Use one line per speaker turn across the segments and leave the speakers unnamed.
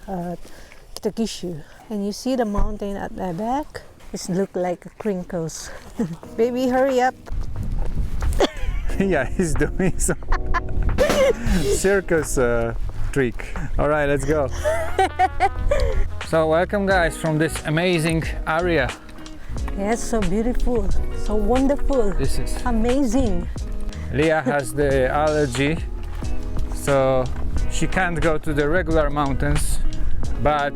to Kyushu. And you see the mountain at my back? It looks like crinkles. Baby, hurry up.
Yeah, he's doing some circus trick. All right, let's go. So welcome guys from this amazing area.
Yes, so beautiful, so wonderful.
This is
amazing.
Leah has the allergy, so she can't go to the regular mountains, but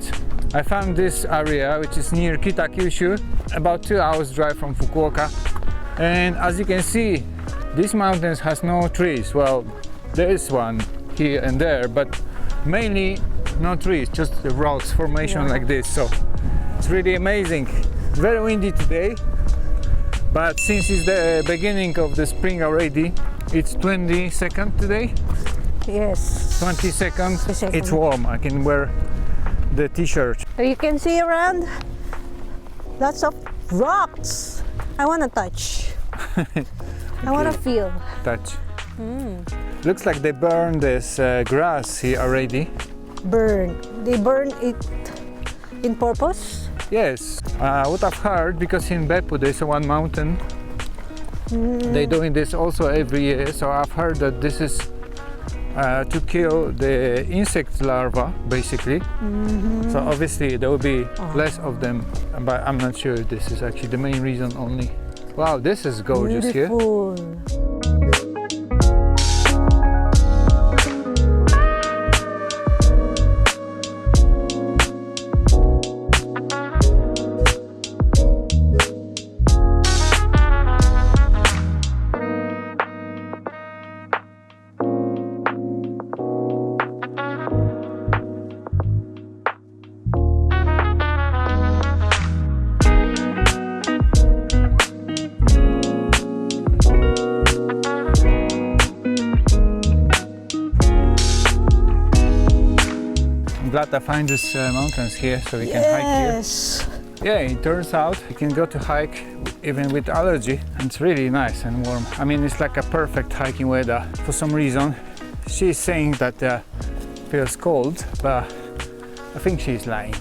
I found this area which is near Kita, Kyushu, about 2 hours drive from Fukuoka. And as you can see, these mountains has no trees. Well, there is one here and there, but mainly no trees, just the rocks formation like this. So it's really amazing. Very windy today, but since it's the beginning of the spring already, it's 22nd today.
Yes.
22nd. It's warm. I can wear the t-shirt.
So you can see around lots of rocks. I want to touch. I want to feel.
Touch. Looks like they burned this grass here already.
Burn. They burn it in purpose?
Yes. What I've heard, because in Beppu there's one mountain. They're doing this also every year. So I've heard that this is to kill the insect larvae, basically. So obviously there will be less of them, but I'm not sure this is actually the main reason only. Wow, this is gorgeous
beautiful.
Here. Glad I find these mountains here so we can hike here. Yeah, it turns out you can go to hike even with allergy, and it's really nice and warm. I mean, it's like a perfect hiking weather. For some reason she's saying that feels cold, but I think she's lying.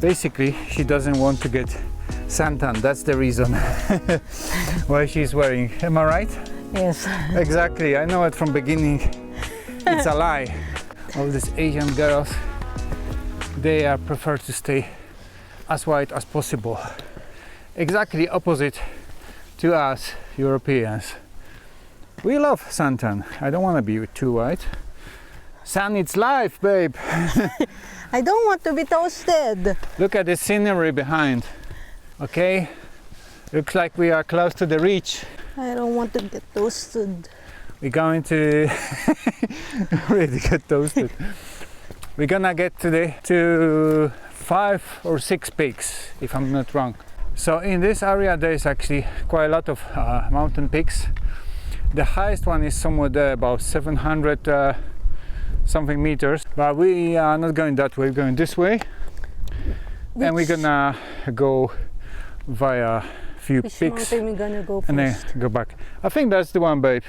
Basically she doesn't want to get suntan. That's the reason why she's wearing. Am I right?
Yes.
Exactly, I know it from beginning. It's a lie. All these Asian girls, they prefer to stay as white as possible. Exactly opposite to us Europeans. We love suntan. I don't want to be too white. Sun, it's life, babe.
I don't want to be toasted.
Look at the scenery behind. Okay, looks like we are close to the reach.
I don't want to get toasted.
We're going to really get toasted. We're gonna get today to 5 or 6 peaks, if I'm not wrong. So in this area there is actually quite a lot of mountain peaks. The highest one is somewhere there, about 700 something meters, but we are not going that way, we're going this way. And we're gonna go via a few peaks.
Which mountain we gonna go first?
And then go back. I think that's the one, babe.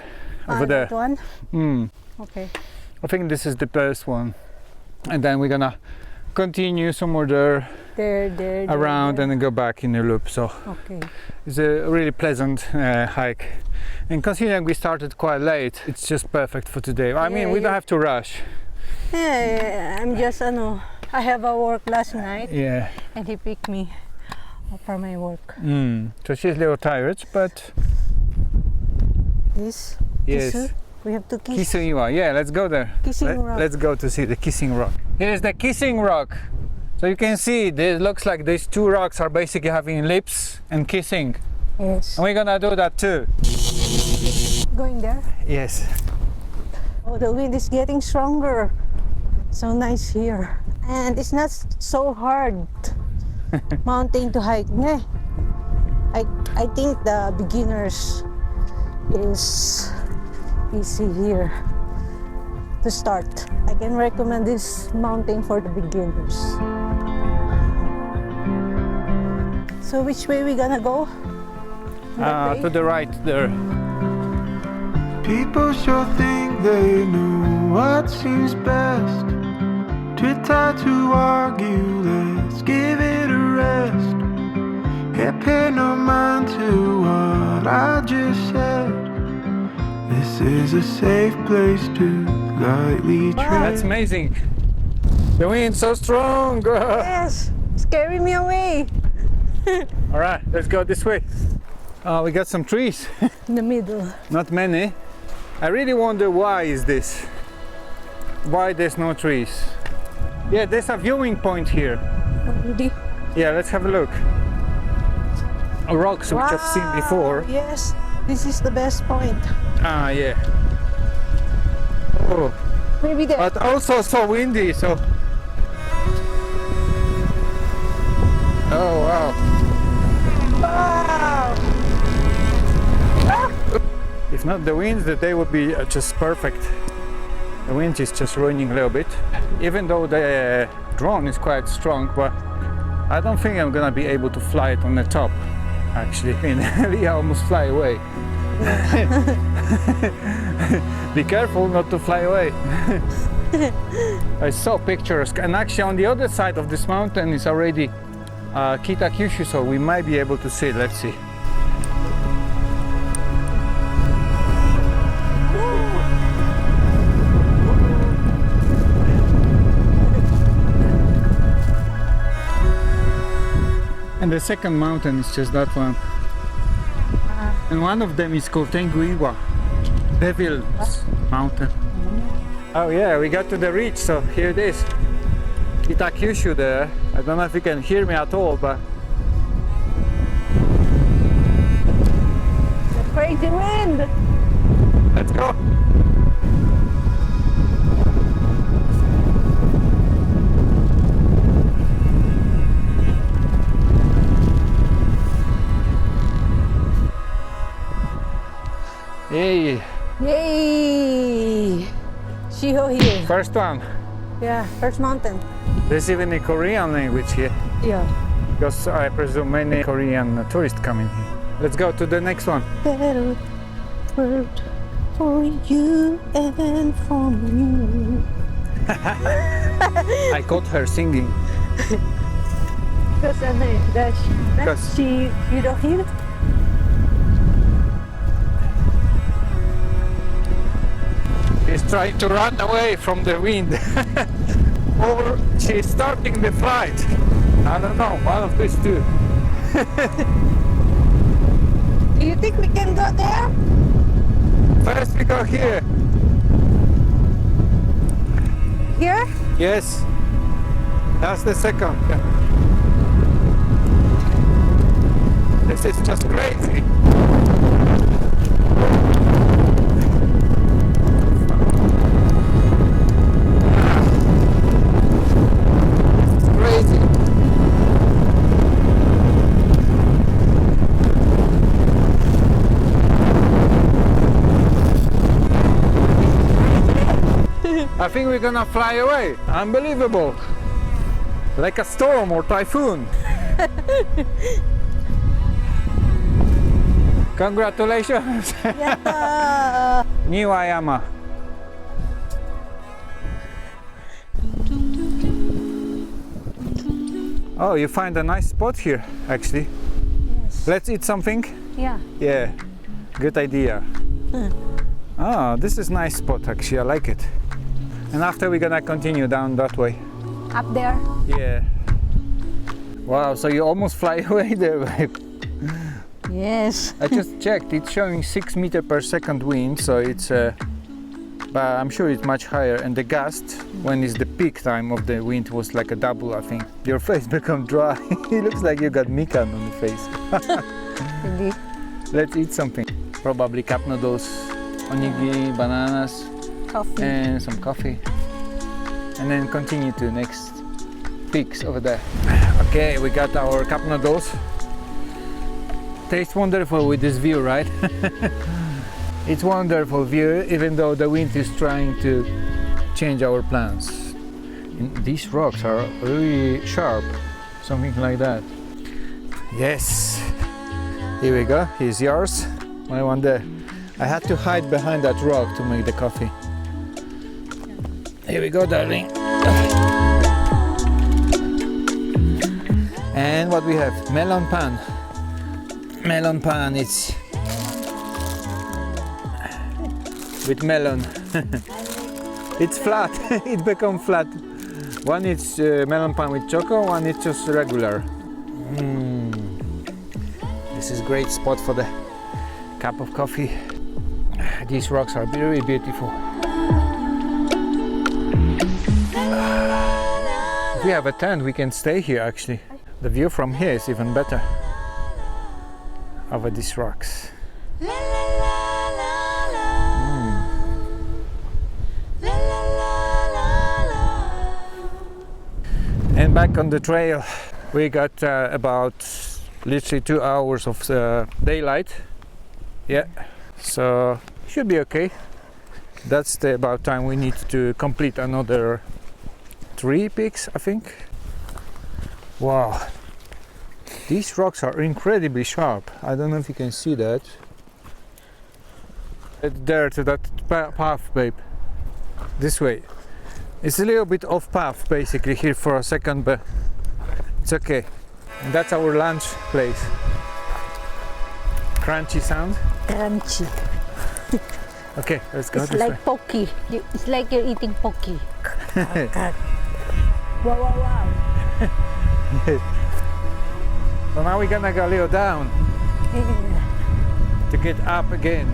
Over there.
That one? Okay.
I think this is the best one. And then we're gonna continue somewhere there, around, and then go back in the loop. So it's a really pleasant hike. And considering we started quite late, it's just perfect for today. I mean, we don't have to rush.
Yeah, I'm just, I have a work last night.
Yeah.
And he picked me for my work.
So she's a little tired, but...
This?
Yes.
Kyushu? We have to kiss.
Kissuiwa. Yeah, let's go there.
Kissing rock.
Let's go to see the kissing rock. Here's the kissing rock. So you can see, it looks like these two rocks are basically having lips and kissing.
Yes.
And we're gonna do that too.
Going there?
Yes.
Oh, the wind is getting stronger. So nice here. And it's not so hard mountain to hike. I think the beginners is easy here to start. I can recommend this mountain for the beginners. So which way we gonna go?
To the right there.
People sure think they know what seems best, Too tired to argue, let's give it a rest. Can't pay no mind to what I just said. This is a safe place to lightly tread.
That's amazing. The wind's so strong.
Yes, it's carrying me away.
All right, let's go this way. We got some trees.
In the middle.
Not many. I really wonder why is this? Why there's no trees? Yeah, there's a viewing point here.
Already?
Yeah, let's have a look. Rocks which I've seen before.
Yes, this is the best point.
Ah, yeah. Oh,
Maybe there.
but also so windy, so. Oh, wow.
Wow!
If not the wind, the day would be just perfect. The wind is just ruining a little bit. Even though the drone is quite strong, but I don't think I'm gonna be able to fly it on the top. Actually, we almost fly away. Be careful not to fly away. It's so picturesque, and actually on the other side of this mountain is already Kyushu, so we might be able to see it. Let's see. And the second mountain is just that one. And one of them is called Tenguiwa, Devil's Mountain. Oh yeah, we got to the ridge, so here it is. Kyushu there. I don't know if you can hear me at all, but
The crazy wind!
let's go. Yay!
Yay! Shiho here.
First one.
Yeah, first mountain.
There's even a Korean language here,
Yeah.
because I presume many Korean tourists coming here. Let's go to the next one.
Better word for you and for me.
I caught her singing.
Because that's
Because-
you don't hear it?
She's trying to run away from the wind. Or she's starting the flight. I don't know, one of these two.
Do you think we can go there?
First we go here.
Here?
Yes. That's the second. This is just crazy. Crazy. I think we're gonna fly away. Unbelievable. Like a storm or typhoon. Congratulations.
Yeah.
New Ayama. Oh, you find a nice spot here, actually.
Yes.
Let's eat something.
Yeah.
Yeah, good idea. Oh, this is nice spot, actually. I like it. And after we're gonna continue down that way.
Up there.
Yeah. Wow, so you almost fly away there, babe.
Yes.
I just checked, it's showing 6 meters per second wind, so it's but I'm sure it's much higher, and the gust when it's the peak time of the wind was like a double, I think. Your face become dry. It looks like you got mikan on the face.
Indeed.
Let's eat something. Probably cup noodles, onigiri, bananas,
Coffee.
and some coffee. And then continue to next peaks over there. Okay, we got our cup noodles. Tastes wonderful with this view, right? It's wonderful view, even though the wind is trying to change our plans. And these rocks are really sharp, something like that. Yes, here we go. Here's yours. My one there. I had to hide behind that rock to make the coffee. Here we go, darling. what we have. Melon pan. Melon pan, it's with melon. It's flat. It become flat. One is melon pan with choco, one is just regular. This is great spot for the cup of coffee. These rocks are very beautiful. If we have a tent, we can stay here actually. The view from here is even better over these rocks. And back on the trail, we got about literally 2 hours of daylight. Yeah, so should be okay. That's the about time we need to complete another 3 peaks, I think. Wow, these rocks are incredibly sharp. I don't know if you can see that. There to that path, babe. This way. It's a little bit off path basically here for a second, but it's okay. And that's our lunch place. Crunchy sound.
Crunchy.
Okay, let's go
It's
this
like
way.
pocky. It's like you're eating pocky. Wow, wow, wow.
So now we're gonna go a little down to get up again.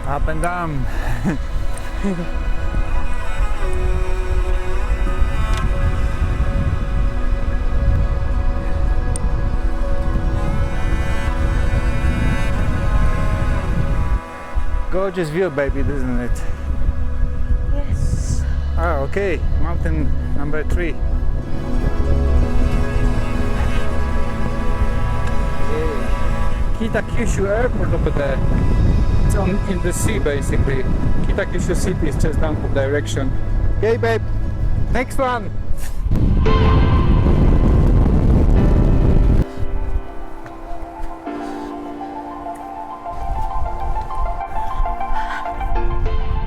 Up and down. Gorgeous view, baby, isn't it?
Yes.
Oh, okay. Mountain number 3. Kita Kyushu Airport over there. It's on in the sea basically. Kita Kyushu City is just down the direction. Okay, babe. Next one.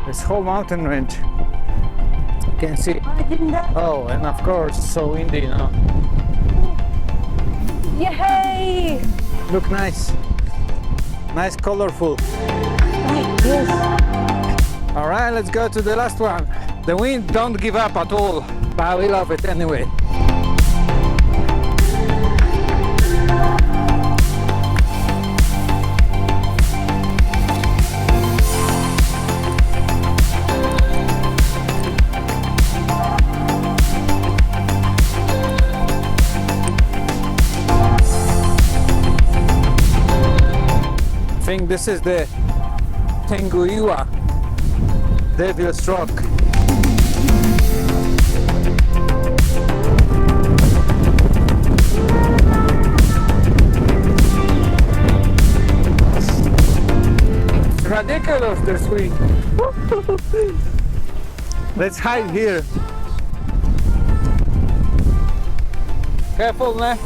This whole mountain range. You can see. Oh, and of course, so windy now.
Yay!
Look nice. Nice, colorful.
Yes.
All right, let's go to the last one. The wind don't give up at all, but we love it anyway. I think this is the Tenguiwa Devil's Rock. It's ridiculous this week. Let's hide here. Careful, ne?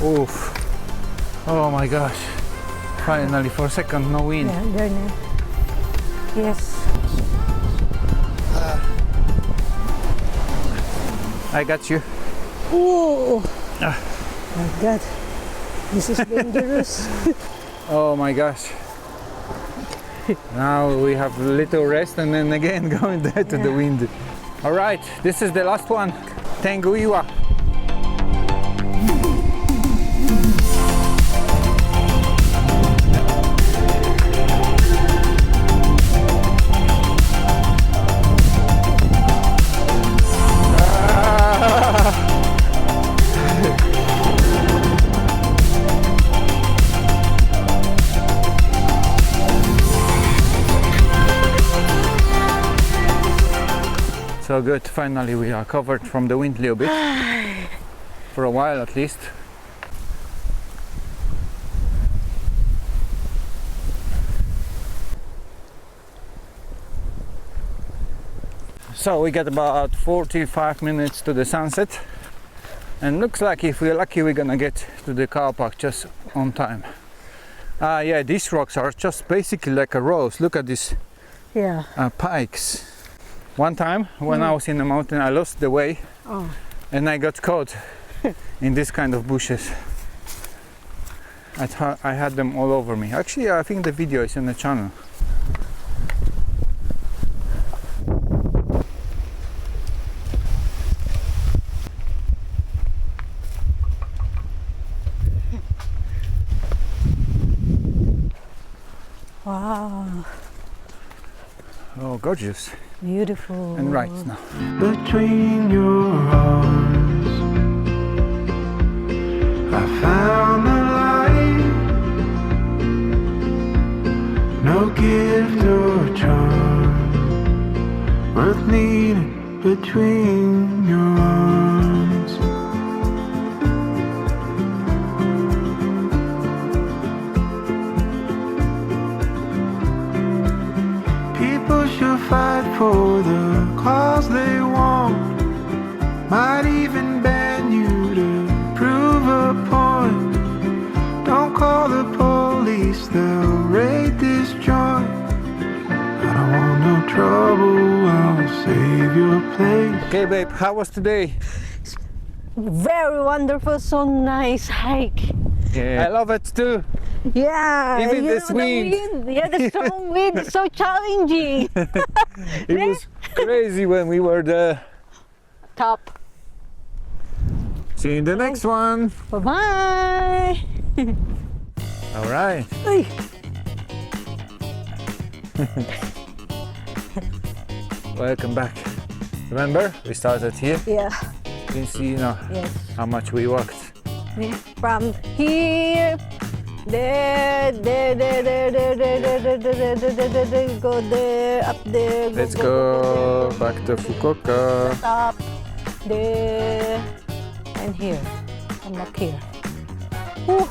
Oof. Oh my gosh. Finally, for a second, no wind.
Yeah, there now. Yes.
I got you.
Oh my God. This is dangerous.
Oh my gosh. Now we have a little rest and then again going there to the wind. All right, this is the last one. Tenguiwa. So good, finally we are covered from the wind a little bit. For a while at least. So we got about 45 minutes to the sunset, and looks like if we're lucky we're gonna get to the car park just on time. Yeah, these rocks are just basically like a rose. Look at these
Yeah.
pikes. One time when I was in the mountain I lost the way and I got caught in this kind of bushes. I had them all over me. Actually, I think the video is on the channel.
Wow.
Oh, gorgeous.
Beautiful.
And right now.
Between your arms, I found the light. No gift or charm worth needing between your arms. People should fight for the cause they want. Might even ban you to prove a point. Don't call the police, they'll raid this joint. I don't want no trouble, I'll save your place.
Okay, babe, how was today?
Very wonderful, so nice hike.
Yeah, I love it too.
Yeah,
Even
you
this
know, the
wind.
Yeah, the strong wind is so challenging.
It was crazy when we were there.
Top.
See you in the next one.
Bye bye.
All right. Welcome back. Remember, we started here.
Yeah.
You can see now
Yes.
how much we walked.
From here, there, go there, up there.
Let's go back to Fukuoka.
Up there, and here. I'm up here. Whew.